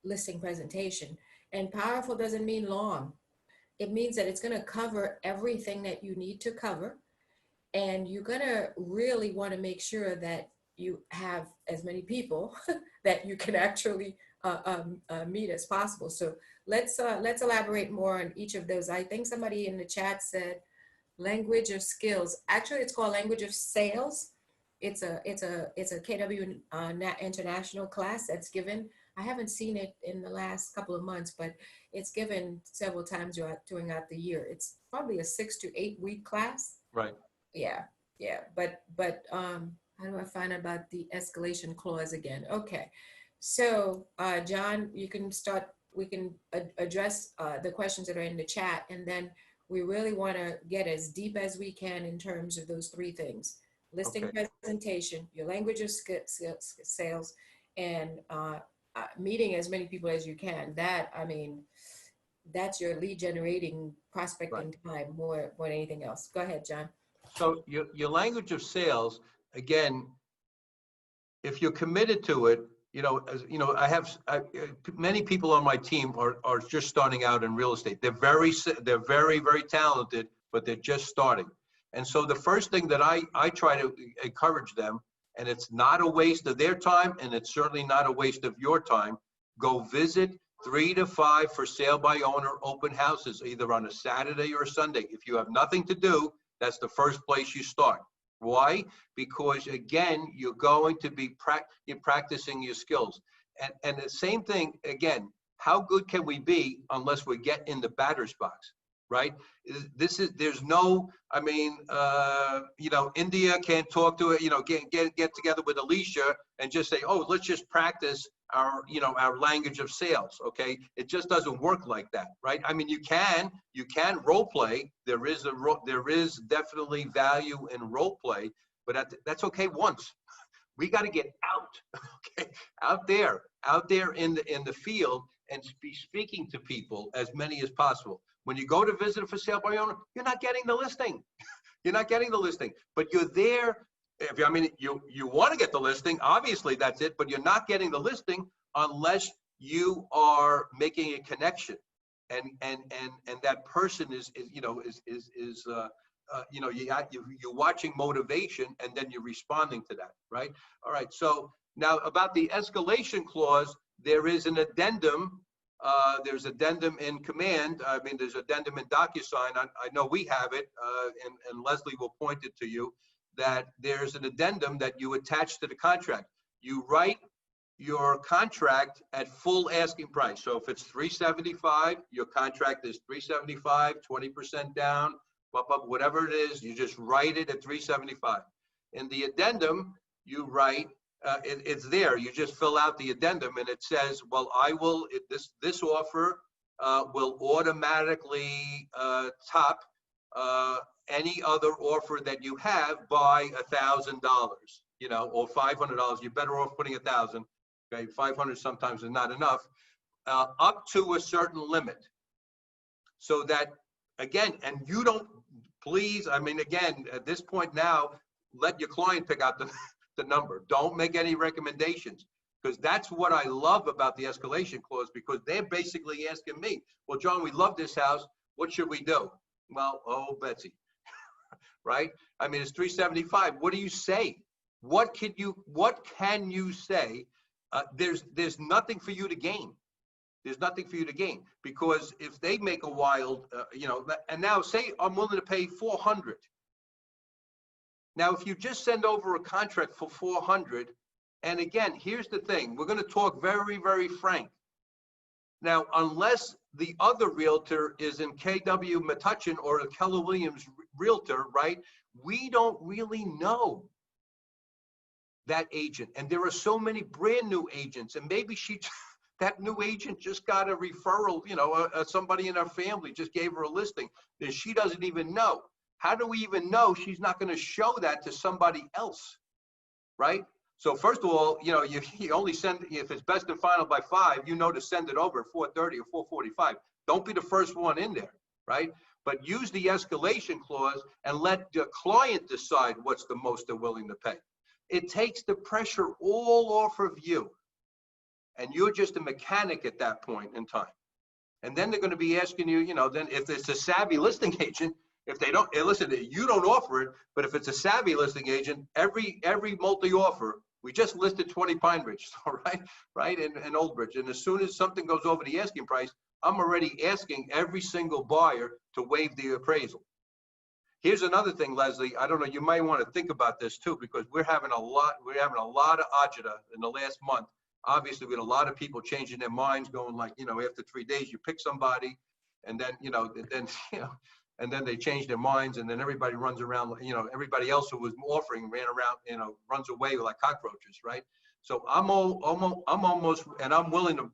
listing presentation. And powerful doesn't mean long. It means that it's going to cover everything that you need to cover. And you're going to really want to make sure that you have as many people that you can actually meet as possible. So let's elaborate more on each of those. I think somebody in the chat said language of skills. Actually, it's called language of sales. It's a KW international class that's given. I haven't seen it in the last couple of months, but it's given several times throughout the year. It's probably a 6 to 8 week class. Right. Yeah, yeah. But how do I find out about the escalation clause again? Okay. So John, you can start, we can address the questions that are in the chat, and then we really want to get as deep as we can in terms of those three things: listing presentation, your language of sales, and meeting as many people as you can. That, I mean, that's your lead generating prospecting time more than anything else. Go ahead, John. So your language of sales, again, if you're committed to it, I have many people on my team are just starting out in real estate. They're very, very talented, but they're just starting. And so the first thing that I try to encourage them, and it's not a waste of their time, and it's certainly not a waste of your time, go visit 3 to 5 for sale by owner open houses, either on a Saturday or a Sunday. If you have nothing to do, that's the first place you start. Why? Because again, you're going to be practicing your skills. And the same thing, again, how good can we be unless we get in the batter's box, right? There's no, I mean, India can't talk to it, get together with Alicia and just say, oh, let's just practice our language of sales. Okay. It just doesn't work like that. Right. I mean, you can role play. There is definitely value in role play, but that's okay once. We got to get out, okay, out there in the field and be speaking to people, as many as possible. When you go to visit a for sale by owner, you're not getting the listing. You're not getting the listing, but you're there. You want to get the listing, obviously that's it, but you're not getting the listing unless you are making a connection, and that person is you're watching motivation, and then you're responding to that, right? All right. So now about the escalation clause, there is an addendum. There's addendum in command. I mean, there's addendum in DocuSign. I know we have it, and Leslie will point it to you, that there's an addendum that you attach to the contract. You write your contract at full asking price. So if it's $375, your contract is $375, 20% down, whatever it is, you just write it at $375. In the addendum, you write, it's there. You just fill out the addendum, and it says, well, this offer will automatically top any other offer that you have by $1,000, or $500. You're better off putting 1,000. Okay, 500 sometimes is not enough, up to a certain limit. So that, again, and you don't, please, I mean, again, at this point now, let your client pick out the number. Don't make any recommendations, because that's what I love about the escalation clause, because they're basically asking me, well, John, we love this house. What should we do? Well, oh, Betsy, right? I mean, it's $375. What do you say? What can you say? There's nothing for you to gain. There's nothing for you to gain, because if they make a wild, and now say I'm willing to pay $400. Now, if you just send over a contract for $400, and again, here's the thing, we're going to talk very, very frank. Now, unless the other realtor is in KW Metuchen or a Keller Williams realtor, right? We don't really know that agent. And there are so many brand new agents, and maybe that new agent just got a referral, somebody in her family just gave her a listing that she doesn't even know. How do we even know she's not going to show that to somebody else, right? So first of all, you only send, if it's best and final by 5, to send it over at 4:30 or 4:45. Don't be the first one in there, right? But use the escalation clause and let the client decide what's the most they're willing to pay. it takes the pressure all off of you. And you're just a mechanic at that point in time. And then they're going to be asking you, you know, then if it's a savvy listing agent, if they don't, listen, you don't offer it, but if it's a savvy listing agent, every multi-offer, we just listed 20 Pine Ridge, all right, and Old Bridge. And as soon as something goes over the asking price, I'm already asking every single buyer to waive the appraisal. Here's another thing, Leslie. I don't know, you might want to think about this too, because we're having a lot of agita in the last month. Obviously, we had a lot of people changing their minds, going like, you know, after 3 days, you pick somebody, and then, and then they change their minds, and then everybody runs around, you know, everybody else who was offering ran around, you know, runs away like cockroaches, right? So I'm almost, and I'm willing to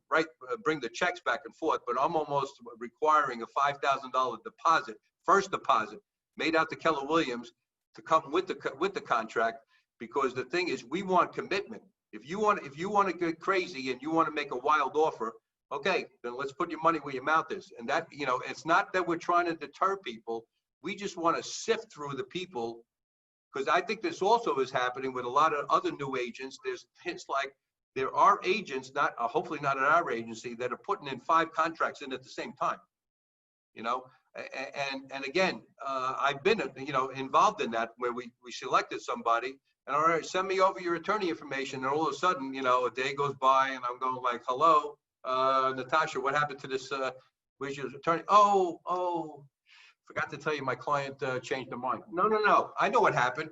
bring the checks back and forth, but I'm almost requiring a $5,000 deposit, first deposit, made out to Keller Williams to come with the contract, because the thing is, we want commitment. If you want to get crazy and you want to make a wild offer, okay, then let's put your money where your mouth is. And that, you know, it's not that we're trying to deter people. We just want to sift through the people, because I think this also is happening with a lot of other new agents. It's like there are agents, not hopefully not at our agency, that are putting in 5 contracts in at the same time. You know, and again, I've been, you know, involved in that, where we selected somebody, and all right, send me over your attorney information, and all of a sudden, you know, a day goes by, and I'm going like, hello, Natasha, what happened to this? Where's your attorney? Oh, forgot to tell you, my client changed their mind. No, I know what happened.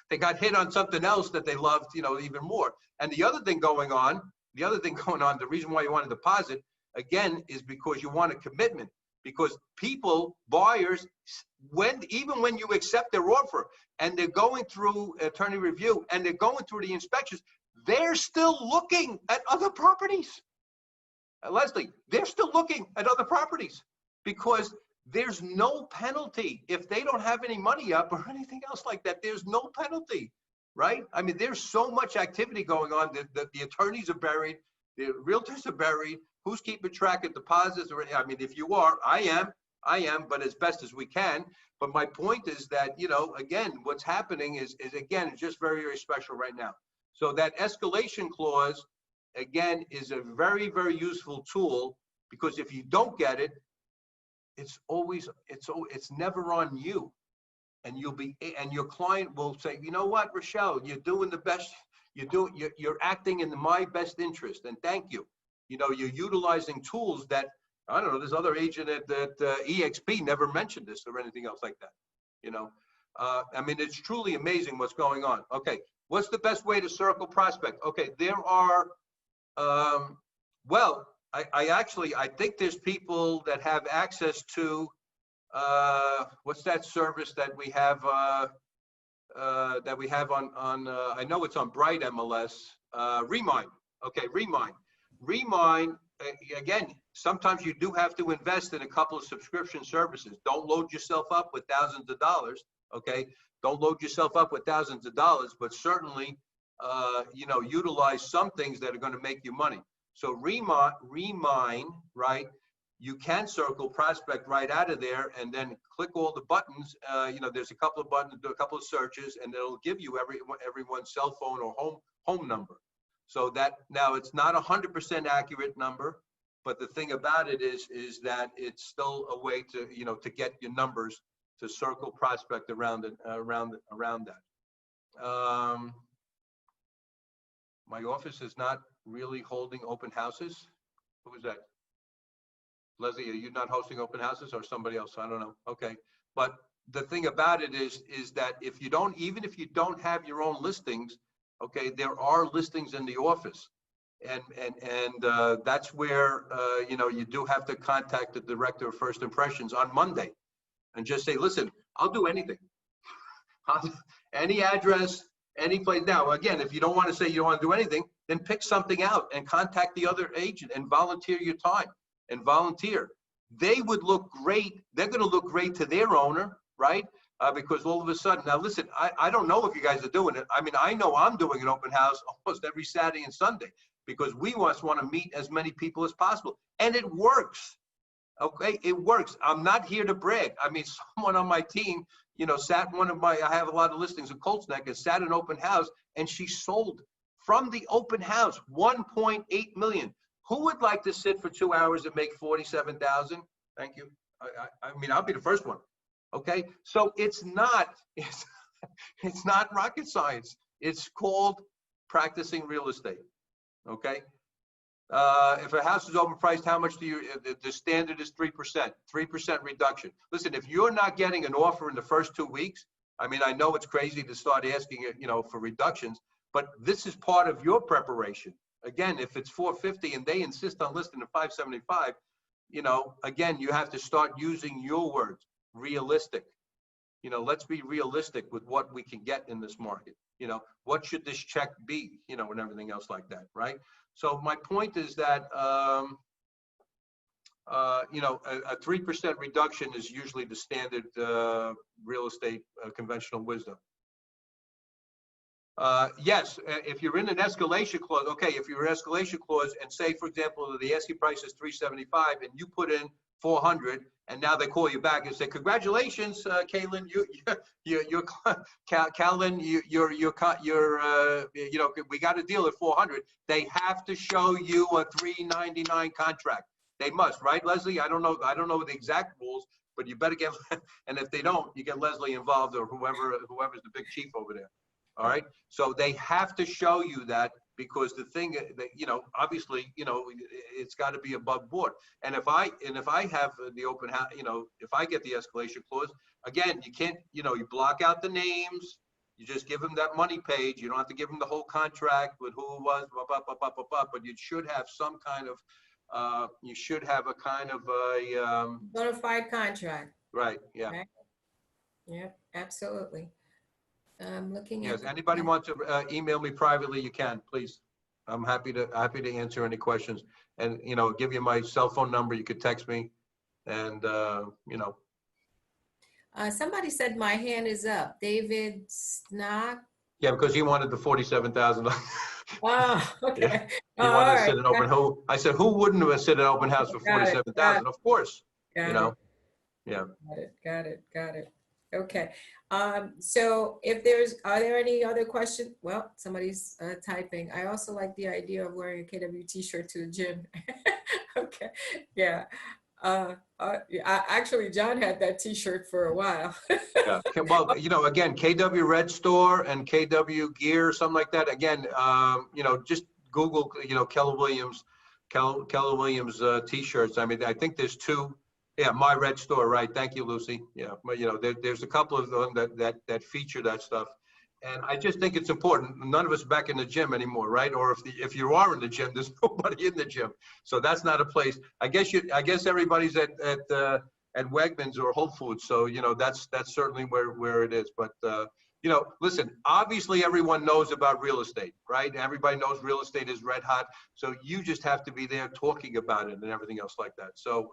They got hit on something else that they loved, you know, even more. And the other thing going on, the reason why you want a deposit, again, is because you want a commitment. Because people, buyers, even when you accept their offer and they're going through attorney review and they're going through the inspections, they're still looking at other properties. Leslie, they're still looking at other properties, because there's no penalty if they don't have any money up or anything else like that. There's no penalty, right? I mean, there's so much activity going on that the attorneys are buried, the realtors are buried. Who's keeping track of deposits? I mean, if you are, I am, but as best as we can. But my point is that, you know, again, what's happening is again, it's just very, very special right now. So that escalation clause, again, is a very, very useful tool, because if you don't get it, it's never on you. And your client will say, you know what, Rochelle, you're doing the best. You're acting in my best interest, and thank you. You know, you're utilizing tools that, I don't know, this other agent at EXP never mentioned this or anything else like that. You know, I mean, it's truly amazing what's going on. Okay, what's the best way to circle prospect? Okay, there are, well, I think there's people that have access to, what's that service that we have on, I know it's on Bright MLS, Remind. Okay, Remind, again, sometimes you do have to invest in a couple of subscription services. Don't load yourself up with thousands of dollars, okay? Don't load yourself up with thousands of dollars, but certainly, you know, utilize some things that are going to make you money. So Remind, right? You can circle prospect right out of there, and then click all the buttons. You know, there's a couple of buttons, do a couple of searches, and it'll give you everyone's cell phone or home number. So that, now it's not 100% accurate number, but the thing about it is that it's still a way to, you know, to get your numbers to circle prospect around it, around that. My office is not really holding open houses. Who is that? Leslie, are you not hosting open houses, or somebody else? I don't know. Okay, but the thing about it is that if you don't, even if you don't have your own listings, okay, there are listings in the office, and that's where you know, you do have to contact the director of first impressions on Monday, and just say, listen, I'll do anything, any address, any place. Now, again, if you don't want to say you don't want to do anything, then pick something out and contact the other agent and volunteer your time and volunteer. They would look great. They're going to look great to their owner, right? Because all of a sudden, now listen, I don't know if you guys are doing it. I mean, I know I'm doing an open house almost every Saturday and Sunday, because we want to meet as many people as possible. And it works. Okay, it works. I'm not here to brag. I mean, someone on my team, sat I have a lot of listings in Colts Neck, and sat an open house, and she sold from the open house 1.8 million. Who would like to sit for 2 hours and make 47,000? Thank you. I mean, I'll be the first one. Okay, so it's not rocket science. It's called practicing real estate. Okay. If a house is overpriced, how much do you, the standard is 3% reduction. Listen, if you're not getting an offer in the first 2 weeks, I mean, I know it's crazy to start asking, for reductions, but this is part of your preparation. Again, if it's 450 and they insist on listing at 575, again, you have to start using your words, realistic. Let's be realistic with what we can get in this market. What should this check be, and everything else like that, right? So my point is that, a 3% reduction is usually the standard real estate conventional wisdom. Yes, if you're in an escalation clause, okay, if you're an escalation clause and say, for example, the asking price is 375 and you put in 400, and now they call you back and say, congratulations, Kaylin, Calvin, we got a deal at 400. They have to show you a 399 contract. They must, right, Leslie? I don't know the exact rules, but you better get, and if they don't, you get Leslie involved or whoever's the big chief over there. All right. So they have to show you that, because the thing that, obviously, it's got to be above board. And if I have the open house, if I get the escalation clause, again, you can't, you block out the names. You just give them that money page. You don't have to give them the whole contract with who it was, but you should have some kind of, a bona fide contract. Right. Yeah. Right? Yeah, absolutely. I'm looking at. Yes. Anybody want to email me privately? You can, please. I'm happy to answer any questions, and give you my cell phone number. You could text me, and Somebody said my hand is up. David Snock. Yeah, because he wanted the 47,000. Oh, okay. Yeah. He wanted to sit an open. I said, who wouldn't have sit an open house for 47,000? Of course. Yeah. Got it. Okay. So are there any other questions? Well, somebody's typing. I also like the idea of wearing a KW t-shirt to the gym. Okay. Yeah. Actually, John had that t-shirt for a while. Yeah. Well, again, KW Red Store and KW Gear, something like that. Again, just Google, Keller Williams t-shirts. I mean, I think there's two. Yeah, My Red Store, right? Thank you, Lucy. Yeah, but there's a couple of them that feature that stuff, and I just think it's important. None of us back in the gym anymore, right? Or if you are in the gym, there's nobody in the gym, so that's not a place. I guess everybody's at Wegmans or Whole Foods, so that's certainly where it is. But listen, obviously everyone knows about real estate, right? Everybody knows real estate is red hot, so you just have to be there talking about it and everything else like that. So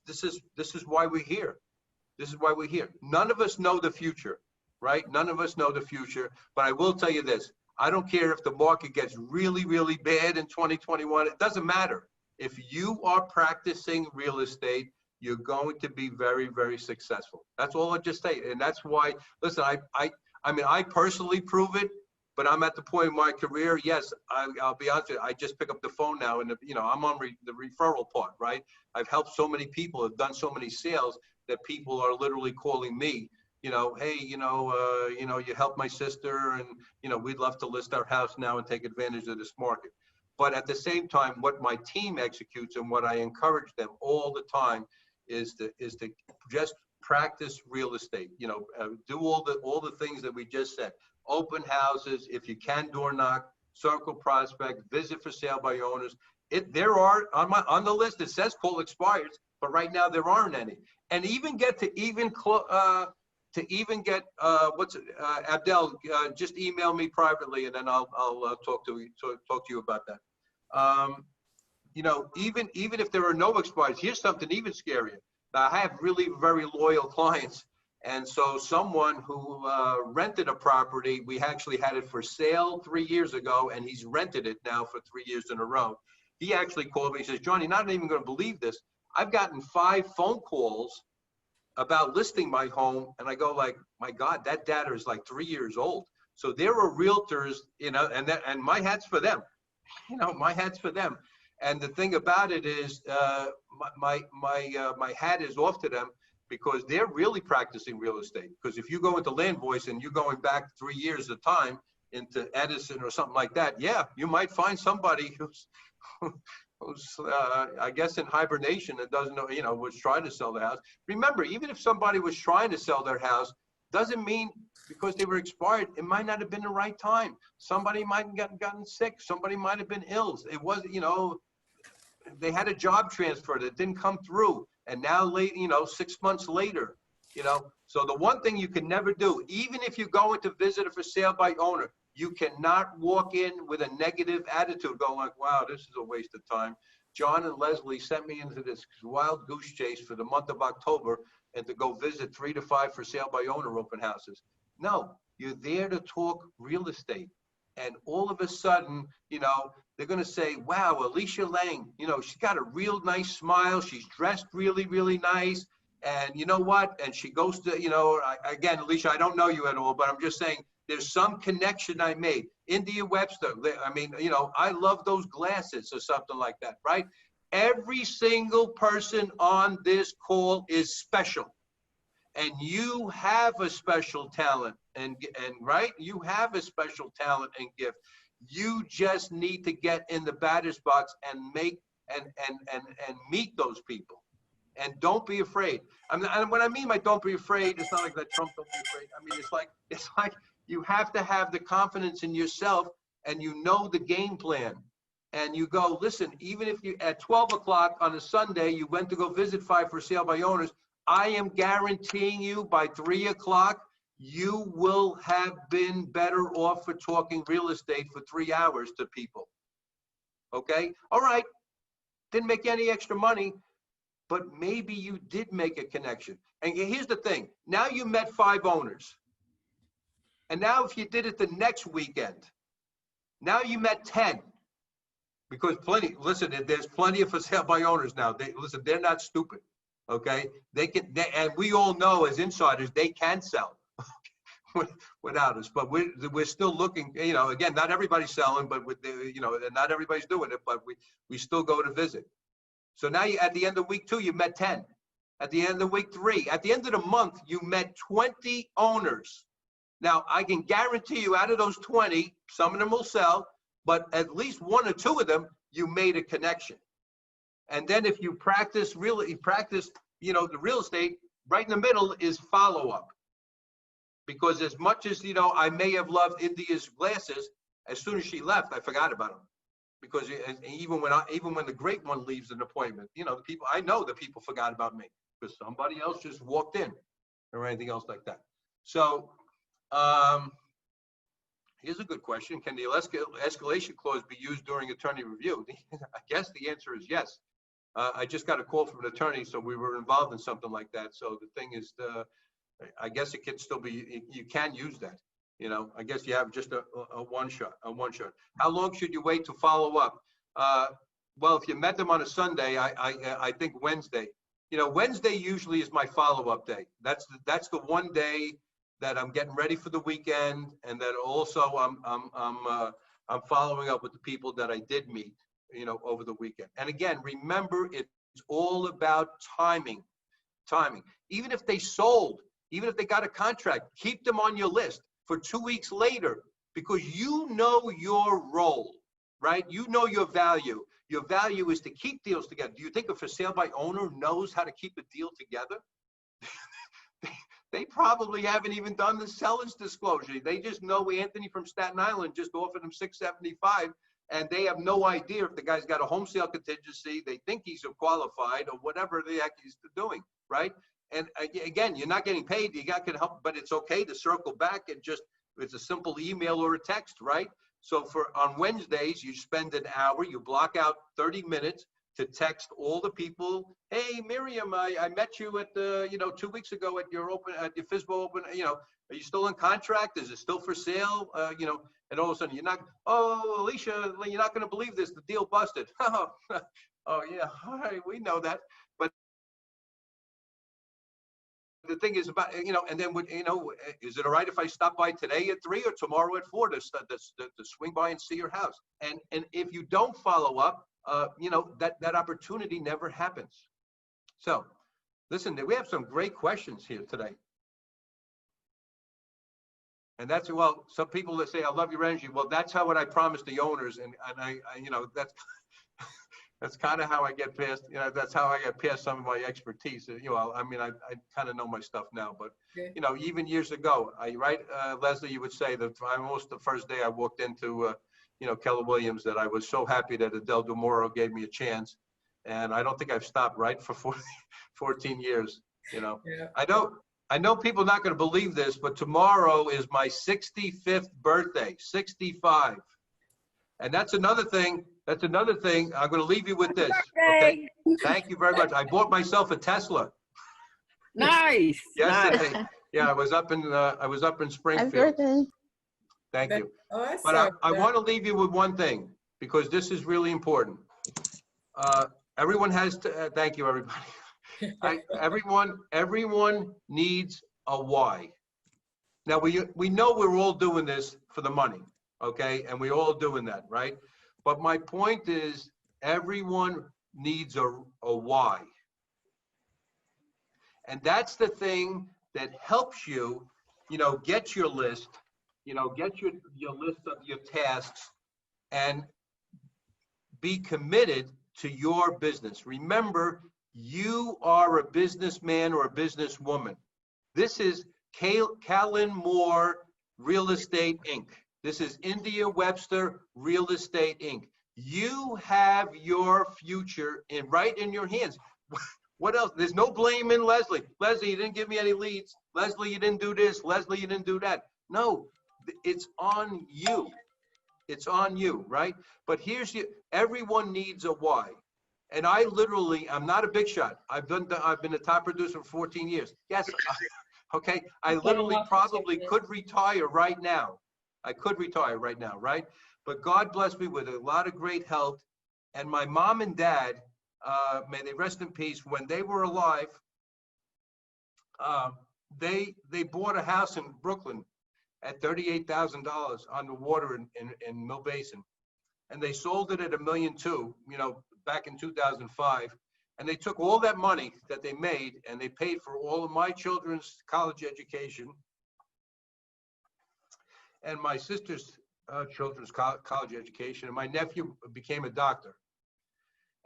this is why we're here. This is why we're here. None of us know the future, right? None of us know the future, but I will tell you this. I don't care if the market gets really, really bad in 2021. It doesn't matter. If you are practicing real estate, you're going to be very, very successful. That's all I just say. And that's why, listen, I mean, I personally prove it, but I'm at the point in my career. Yes, I'll be honest with you, I just pick up the phone now and, I'm on the referral part, right? I've helped so many people, have done so many sales that people are literally calling me, hey, you helped my sister and, we'd love to list our house now and take advantage of this market. But at the same time, what my team executes and what I encourage them all the time is to just practice real estate. Do all the things that we just said. Open houses, if you can, door knock, circle prospect, visit for sale by owners. There are on the list. It says call expires, but right now there aren't any. And even get Abdel, just email me privately, and then I'll talk to you about that. Even if there are no expires, here's something even scarier. I have really very loyal clients, and so someone who rented a property, we actually had it for sale 3 years ago, and he's rented it now for 3 years in a row. He actually called me. He says, John, you're not even going to believe this. I've gotten 5 phone calls about listing my home. And I go like, my God, that data is like 3 years old. So there are realtors, you know, and my hat's for them. You know, my hat's for them. And the thing about it is, my hat is off to them because they're really practicing real estate. Because if you go into Land Voice and you're going back 3 years at a time into Edison or something like that, yeah, you might find somebody who's I guess in hibernation and doesn't know, you know, was trying to sell their house. Remember, even if somebody was trying to sell their house, doesn't mean because they were expired, it might not have been the right time. Somebody might have gotten sick. Somebody might have been ill. It was, you know, they had a job transfer that didn't come through. And now late, you know, 6 months later, you know, so the one thing you can never do, even if you're going to visit a for sale by owner, you cannot walk in with a negative attitude, going like, wow, this is a waste of time. John and Leslie sent me into this wild goose chase for the month of October and to go visit 3 to 5 for sale by owner open houses. No, you're there to talk real estate. And all of a sudden, you know, they're going to say, wow, Alicia Lang, you know, she's got a real nice smile. She's dressed really, really nice. And you know what? And she goes to, you know, again, Alicia, I don't know you at all, but I'm just saying there's some connection I made. India Webster, I mean, you know, I love those glasses or something like that, right? Every single person on this call is special. And you have a special talent and right, you have a special talent and gift. You just need to get in the batter's box and make and meet those people. And don't be afraid. And what I mean by don't be afraid, it's not like that Trump don't be afraid. I mean, it's like you have to have the confidence in yourself and you know the game plan. And you go, listen, even if you at 12 o'clock on a Sunday, you went to go visit 5 for sale by owners, I am guaranteeing you by 3 o'clock, you will have been better off for talking real estate for 3 hours to people. Okay? All right. Didn't make any extra money, but maybe you did make a connection. And here's the thing. Now you met 5 owners. And now if you did it the next weekend, now you met 10. Because listen, there's plenty of for sale by owners now. Listen, they're not stupid. Okay, and we all know as insiders they can sell without us. But we're still looking. You know, again, not everybody's selling, but you know, not everybody's doing it. But we still go to visit. So now at the end of week 2, you met 10. At the end of week 3, at the end of the month, you met 20 owners. Now I can guarantee you, out of those 20, some of them will sell, but at least 1 or 2 of them you made a connection. And then if you practice, you know, the real estate, right in the middle is follow-up. Because as much as, you know, I may have loved India's glasses, as soon as she left, I forgot about them. Because even when the great one leaves an appointment, you know, I know the people forgot about me because somebody else just walked in or anything else like that. So here's a good question. Can the escalation clause be used during attorney review? I guess the answer is yes. I just got a call from an attorney, so we were involved in something like that. So the thing is, I guess it can still be, you can use that. You know, I guess you have just a one shot. How long should you wait to follow up? Well, if you met them on a Sunday, I think Wednesday. You know, Wednesday usually is my follow-up day. That's the one day that I'm getting ready for the weekend, and that also I'm following up with the people that I did meet, you know, over the weekend. And again, remember, it's all about timing. Even if they sold, even if they got a contract, keep them on your list for 2 weeks later, because you know your role, right? You know your value. Your value is to keep deals together. Do you think a for sale by owner knows how to keep a deal together? They probably haven't even done the seller's disclosure. They just know Anthony from Staten Island just offered them $675, and they have no idea if the guy's got a home sale contingency. They think he's qualified or whatever the heck he's doing, right? And again, you're not getting paid. You got to help, but it's okay to circle back and just, it's a simple email or a text, right? So on Wednesdays, you spend an hour, you block out 30 minutes to text all the people, hey, Miriam, I met you at the, 2 weeks ago at your FISBO open, are you still in contract? Is it still for sale? And all of a sudden you're not, oh, Alicia, you're not going to believe this. The deal busted. Oh, yeah. All right. We know that. But the thing is about, and then, is it all right if I stop by today at 3 or tomorrow at 4 to swing by and see your house? And if you don't follow up, that opportunity never happens. So listen, we have some great questions here today. And that's, well, some people that say, I love your energy. Well, that's what I promised the owners. And I that's, that's kind of how I get past, that's how I get past some of my expertise. I kind of know my stuff now, but, even years ago, Leslie, you would say that almost the first day I walked into, Keller Williams, that I was so happy that Adele DeMoro gave me a chance. And I don't think I've stopped for 14 years, Yeah. I know people are not going to believe this, but tomorrow is my 65th birthday, 65. And that's another thing. I'm going to leave you with this. Okay. Thank you very much. I bought myself a Tesla. Nice. Yesterday. Nice. Yeah, I was up in Happy Springfield. birthday. Thank you. Awesome. But I want to leave you with one thing, because this is really important. Everyone has to, thank you, everybody. Everyone needs a why. Now, we know we're all doing this for the money, okay? And we're all doing that, right? But my point is, everyone needs a why. And that's the thing that helps you, get your list, get your list of your tasks and be committed to your business. Remember, you are a businessman or a businesswoman. This is Callan Moore Real Estate Inc. This is India Webster Real Estate Inc. You have your future right in your hands. What else? There's no blame in Leslie. Leslie, you didn't give me any leads. Leslie, you didn't do this. Leslie, you didn't do that. No, it's on you. It's on you, right? But everyone needs a why. And I'm not a big shot. I've been a top producer for 14 years. Yes, okay. I literally probably could retire right now. I could retire right now, right? But God blessed me with a lot of great health. And my mom and dad, may they rest in peace, when they were alive, they bought a house in Brooklyn at $38,000 on the water in Mill Basin. And they sold it at $1.2 million, back in 2005. And they took all that money that they made and they paid for all of my children's college education and my sister's children's college education. And my nephew became a doctor.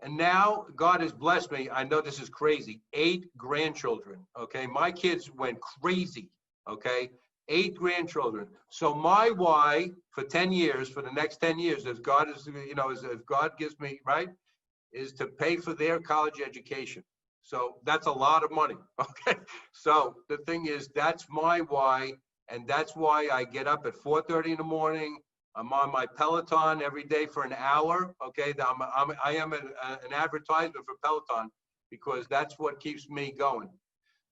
And now God has blessed me. I know this is crazy. 8 grandchildren. Okay. My kids went crazy. Okay. 8 grandchildren. So my why for 10 years, for the next 10 years, as God is, as God gives me, right, is to pay for their college education. So that's a lot of money. Okay. So the thing is, that's my why. And that's why I get up at 4:30 in the morning. I'm on my Peloton every day for an hour. Okay. I am an advertisement for Peloton because that's what keeps me going.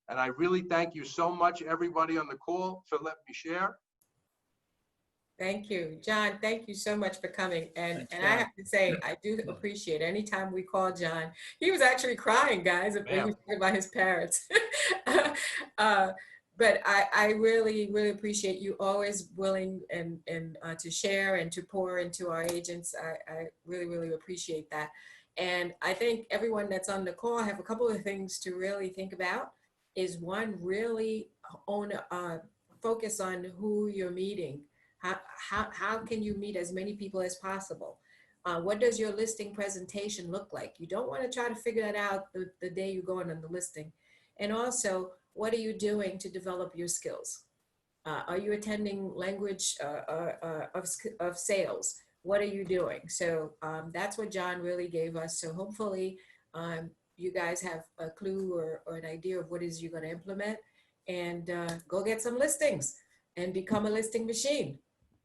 And I really thank you so much, everybody on the call, for letting me share. Thank you, John. Thank you so much for coming. And I have to say, I do appreciate anytime we call John. He was actually crying, guys, when he was talking about his parents. But I really, really appreciate you always willing and to share and to pour into our agents. I really, really appreciate that. And I think everyone that's on the call have a couple of things to really think about. Is one, really focus on who you're meeting. How can you meet as many people as possible? What does your listing presentation look like? You don't want to try to figure that out the day you're going on the listing. And also, what are you doing to develop your skills? Are you attending language of sales? What are you doing? So that's what John really gave us. So hopefully you guys have a clue or an idea of what it is you're going to implement, and go get some listings and become a listing machine.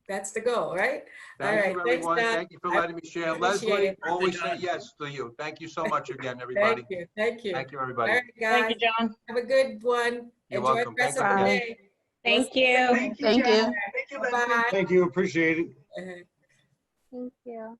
That's the goal, right? All Thank right, you, thanks, everyone. Don. Thank you for I letting me share. appreciate Leslie, it. always say yes to you. Thank you so much again, Thank everybody. you, thank you. Thank you, All everybody. right, Thank you, guys, John. have a good one. You're Enjoy welcome. the rest Thank of you, the Leslie. day. Thank We'll see you. later. Thank you. Bye. Thank you, appreciate it. Thank you.